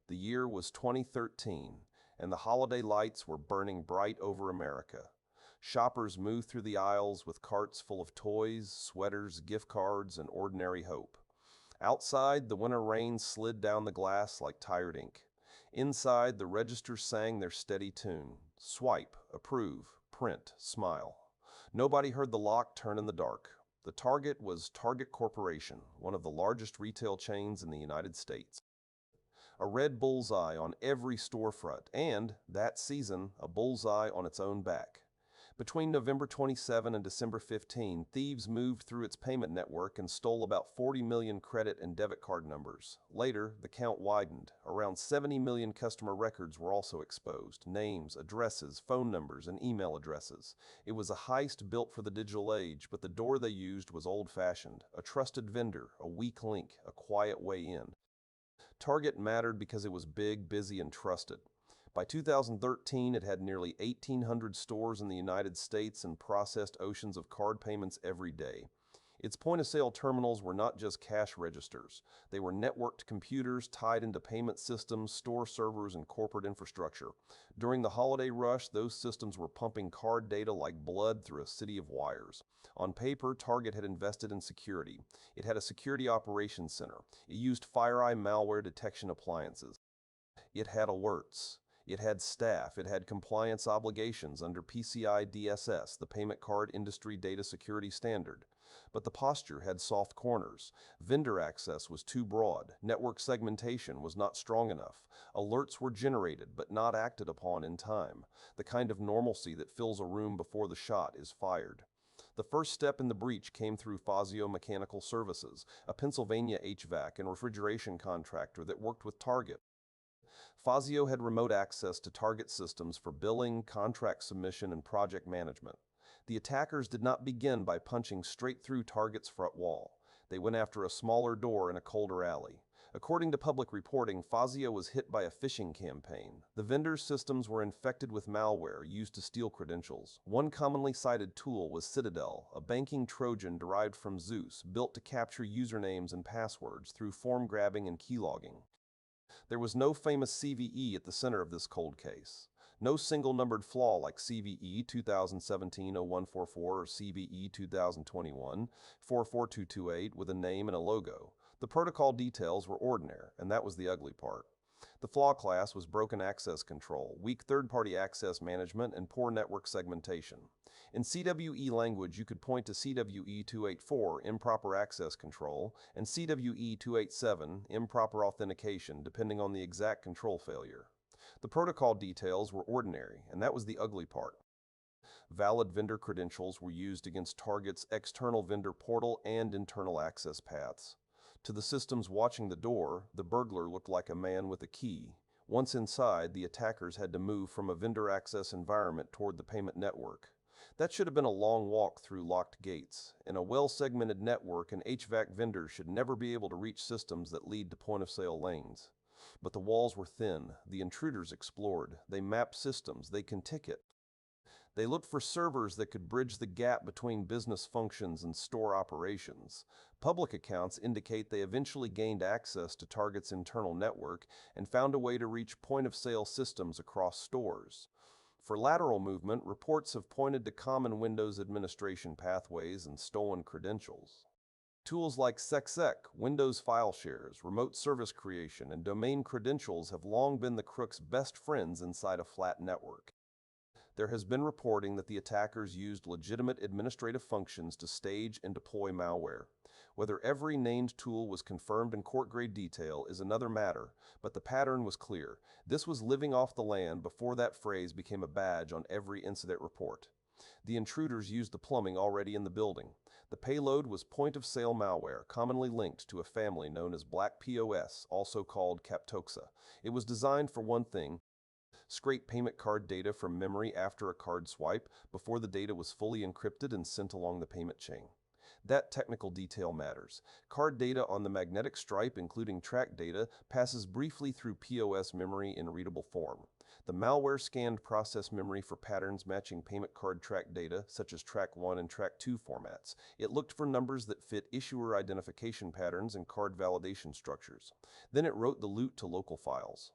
The year was 2013, and the holiday lights were burning bright over America. Shoppers moved through the aisles with carts full of toys, sweaters, gift cards, and ordinary hope. Outside, the winter rain slid down the glass like tired ink. Inside, the registers sang their steady tune. Swipe, approve, print, smile. Nobody heard the lock turn in the dark. The target was Target Corporation, one of the largest retail chains in the United States. A red bullseye on every storefront, and, that season, a bullseye on its own back. Between November 27 and December 15, thieves moved through its payment network and stole about 40 million credit and debit card numbers. Later, the count widened. Around 70 million customer records were also exposed: names, addresses, phone numbers, and email addresses. It was a heist built for the digital age, but the door they used was old-fashioned: a trusted vendor, a weak link, a quiet way in. Target mattered because it was big, busy, and trusted. By 2013, it had nearly 1,800 stores in the United States and processed oceans of card payments every day. Its point-of-sale terminals were not just cash registers. They were networked computers tied into payment systems, store servers, and corporate infrastructure. During the holiday rush, those systems were pumping card data like blood through a city of wires. On paper, Target had invested in security. It had a security operations center. It used FireEye malware detection appliances. It had alerts. It had staff. It had compliance obligations under PCI DSS, the payment card industry data security standard. But the posture had soft corners. Vendor access was too broad. Network segmentation was not strong enough. Alerts were generated but not acted upon in time. The kind of normalcy that fills a room before the shot is fired. The first step in the breach came through Fazio Mechanical Services, a Pennsylvania HVAC and refrigeration contractor that worked with Target. Fazio had remote access to Target systems for billing, contract submission, and project management. The attackers did not begin by punching straight through Target's front wall. They went after a smaller door in a colder alley. According to public reporting, Fazio was hit by a phishing campaign. The vendor's systems were infected with malware used to steal credentials. One commonly cited tool was Citadel, a banking Trojan derived from Zeus, built to capture usernames and passwords through form grabbing and keylogging. There was no famous CVE at the center of this cold case. No single-numbered flaw like CVE 2017-0144 or CVE 2021-44228 with a name and a logo. The protocol details were ordinary, and that was the ugly part. The flaw class was broken access control, weak third-party access management, and poor network segmentation. In CWE language, you could point to CWE 284, improper access control, and CWE 287, improper authentication, depending on the exact control failure. The protocol details were ordinary, and that was the ugly part. Valid vendor credentials were used against Target's external vendor portal and internal access paths. To the systems watching the door, the burglar looked like a man with a key. Once inside, the attackers had to move from a vendor access environment toward the payment network. That should have been a long walk through locked gates. In a well-segmented network, an HVAC vendor should never be able to reach systems that lead to point-of-sale lanes. But the walls were thin. The intruders explored. They mapped systems. They can ticket. They looked for servers that could bridge the gap between business functions and store operations. Public accounts indicate they eventually gained access to Target's internal network and found a way to reach point-of-sale systems across stores. For lateral movement, reports have pointed to common Windows administration pathways and stolen credentials. Tools like SecSec, Windows file shares, remote service creation, and domain credentials have long been the crook's best friends inside a flat network. There has been reporting that the attackers used legitimate administrative functions to stage and deploy malware. Whether every named tool was confirmed in court-grade detail is another matter, but the pattern was clear. This was living off the land before that phrase became a badge on every incident report. The intruders used the plumbing already in the building. The payload was point-of-sale malware, commonly linked to a family known as Black POS, also called Captoxa. It was designed for one thing: scrape payment card data from memory after a card swipe before the data was fully encrypted and sent along the payment chain. That technical detail matters. Card data on the magnetic stripe, including track data, passes briefly through POS memory in readable form. The malware scanned process memory for patterns matching payment card track data, such as Track 1 and Track 2 formats. It looked for numbers that fit issuer identification patterns and card validation structures. Then it wrote the loot to local files.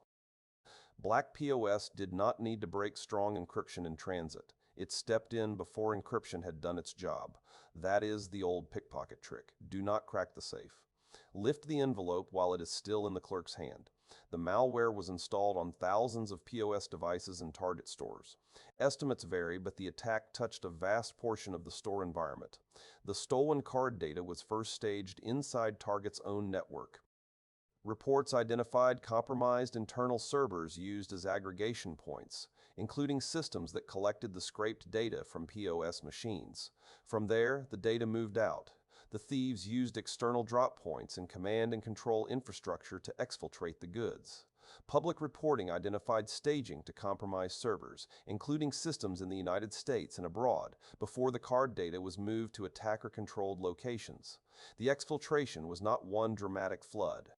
Black POS did not need to break strong encryption in transit. It stepped in before encryption had done its job. That is the old pickpocket trick. Do not crack the safe. Lift the envelope while it is still in the clerk's hand. The malware was installed on thousands of POS devices in Target stores. Estimates vary, but the attack touched a vast portion of the store environment. The stolen card data was first staged inside Target's own network. Reports identified compromised internal servers used as aggregation points, including systems that collected the scraped data from POS machines. From there, the data moved out. The thieves used external drop points and command and control infrastructure to exfiltrate the goods. Public reporting identified staging to compromise servers, including systems in the United States and abroad, before the card data was moved to attacker-controlled locations. The exfiltration was not one dramatic flood.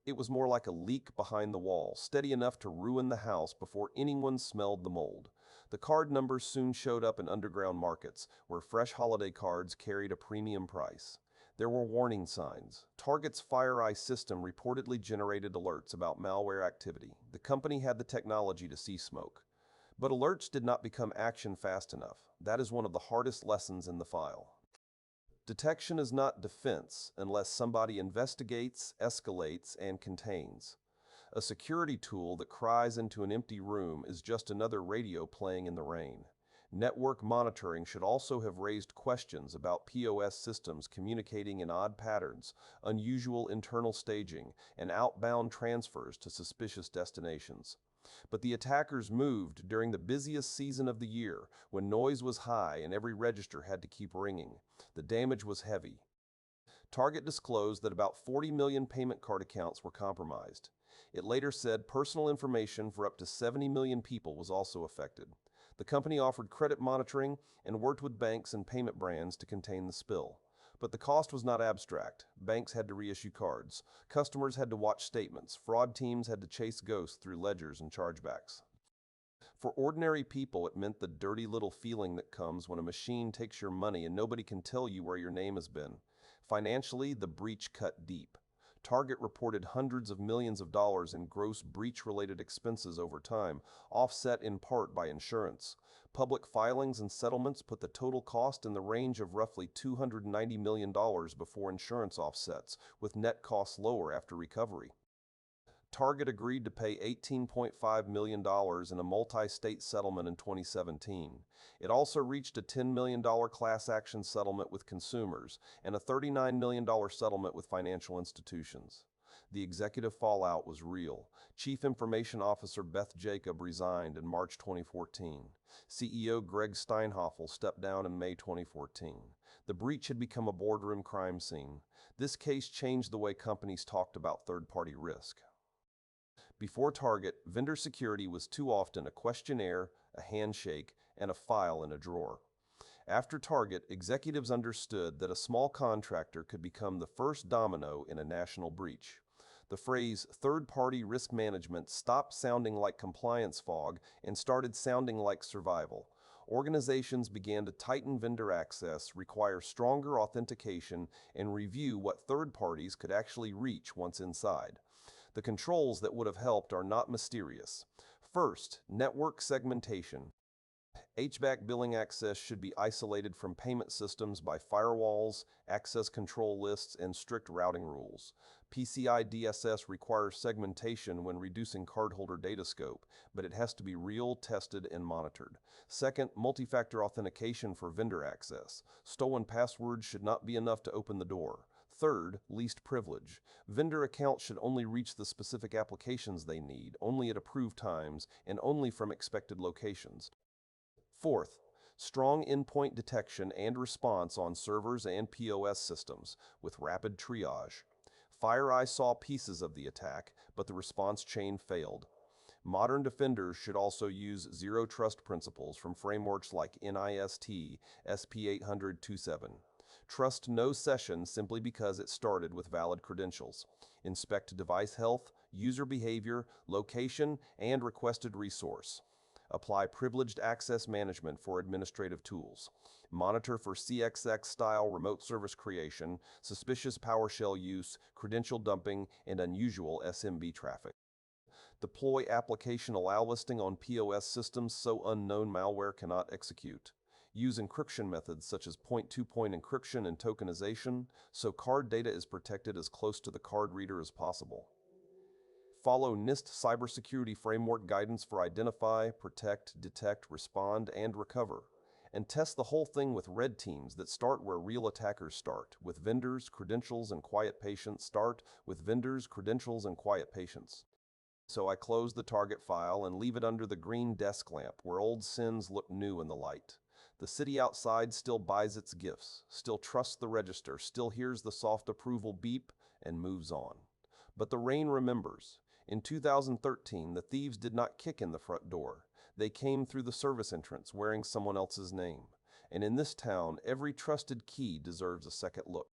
It was more like a leak behind the wall, steady enough to ruin the house before anyone smelled the mold. The card numbers soon showed up in underground markets, where fresh holiday cards carried a premium price. There were warning signs. Target's FireEye system reportedly generated alerts about malware activity. The company had the technology to see smoke. But alerts did not become action fast enough. That is one of the hardest lessons in the file. Detection is not defense unless somebody investigates, escalates, and contains. A security tool that cries into an empty room is just another radio playing in the rain. Network monitoring should also have raised questions about POS systems communicating in odd patterns, unusual internal staging, and outbound transfers to suspicious destinations. But the attackers moved during the busiest season of the year, when noise was high and every register had to keep ringing. The damage was heavy. Target disclosed that about 40 million payment card accounts were compromised. It later said personal information for up to 70 million people was also affected. The company offered credit monitoring and worked with banks and payment brands to contain the spill. But the cost was not abstract. Banks had to reissue cards. Customers had to watch statements. Fraud teams had to chase ghosts through ledgers and chargebacks. For ordinary people, it meant the dirty little feeling that comes when a machine takes your money and nobody can tell you where your name has been. Financially, the breach cut deep. Target reported hundreds of millions of dollars in gross breach-related expenses over time, offset in part by insurance. Public filings and settlements put the total cost in the range of roughly $290 million before insurance offsets, with net costs lower after recovery. Target agreed to pay $18.5 million in a multi-state settlement in 2017. It also reached a $10 million class action settlement with consumers and a $39 million settlement with financial institutions. The executive fallout was real. Chief Information Officer Beth Jacob resigned in March 2014. CEO Greg Steinhoffel stepped down in May 2014. The breach had become a boardroom crime scene. This case changed the way companies talked about third-party risk. Before Target, vendor security was too often a questionnaire, a handshake, and a file in a drawer. After Target, executives understood that a small contractor could become the first domino in a national breach. The phrase third-party risk management stopped sounding like compliance fog and started sounding like survival. Organizations began to tighten vendor access, require stronger authentication, and review what third parties could actually reach once inside. The controls that would have helped are not mysterious. First, network segmentation. HVAC billing access should be isolated from payment systems by firewalls, access control lists, and strict routing rules. PCI DSS requires segmentation when reducing cardholder data scope, but it has to be real, tested, and monitored. Second, multi-factor authentication for vendor access. Stolen passwords should not be enough to open the door. Third, least privilege. Vendor accounts should only reach the specific applications they need, only at approved times, and only from expected locations. Fourth, strong endpoint detection and response on servers and POS systems, with rapid triage. FireEye saw pieces of the attack, but the response chain failed. Modern defenders should also use zero trust principles from frameworks like NIST SP800-27. Trust no session simply because it started with valid credentials. Inspect device health, user behavior, location, and requested resource. Apply privileged access management for administrative tools. Monitor for CXX-style remote service creation, suspicious PowerShell use, credential dumping, and unusual SMB traffic. Deploy application allow listing on POS systems so unknown malware cannot execute. Use encryption methods such as point-to-point encryption and tokenization so card data is protected as close to the card reader as possible. Follow NIST cybersecurity framework guidance for identify, protect, detect, respond, and recover. And test the whole thing with red teams that start where real attackers start, with vendors, credentials, and quiet patience. Start with vendors, credentials, and quiet patience. So I close the target file and leave it under the green desk lamp where old sins look new in the light. The city outside still buys its gifts, still trusts the register, still hears the soft approval beep, and moves on. But the rain remembers. In 2013, the thieves did not kick in the front door. They came through the service entrance wearing someone else's name. And in this town, every trusted key deserves a second look.